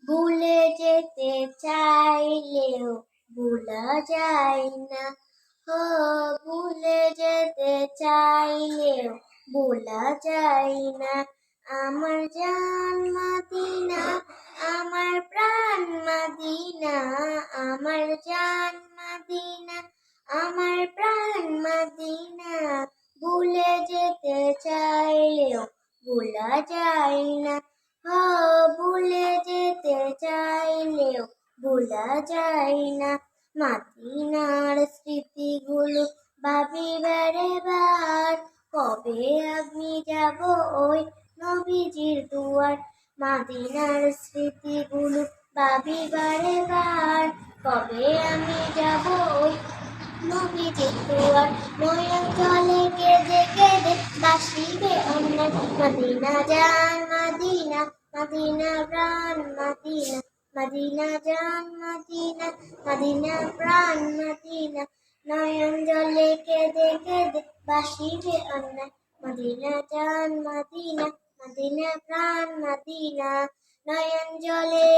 ভুলে যেতে চাইলেও ভোলা যায় না। ও ভুলে যেতে চাইলেও ভোলা যায় না। আমার জান মদিনা, আমার প্রাণ মদিনা, আমার জান মদিনা, আমার প্রাণ মদিনা। ভুলে যেতে চাইলেও ভোলা যায় না। ও ভুলে যেতে চাইলেও ভোলা যায় না। মদিনার স্মৃতিগুলো ভাবি বারে বার, কবে আমি যাব ওই নবীজির দুয়ার। মদিনার স্মৃতিগুলো ভাবি বারে বার, কবে আমি যাব ওই নবীজির দুয়ার। নয়ন জলে কেঁদে কেঁদে বাসিবে অন্যায়। মদিনা জান মদিনা, মদিনা প্রাণ মদিনা, মদিনা জান মদিনা, মদিনা প্রাণ মদিনা। নয়ন জলে কেঁদে কেঁদে বাসিবে অন্যায়। মদিনা জান মদিনা, মদিনা প্রাণ মদিনা। নয়ন জলে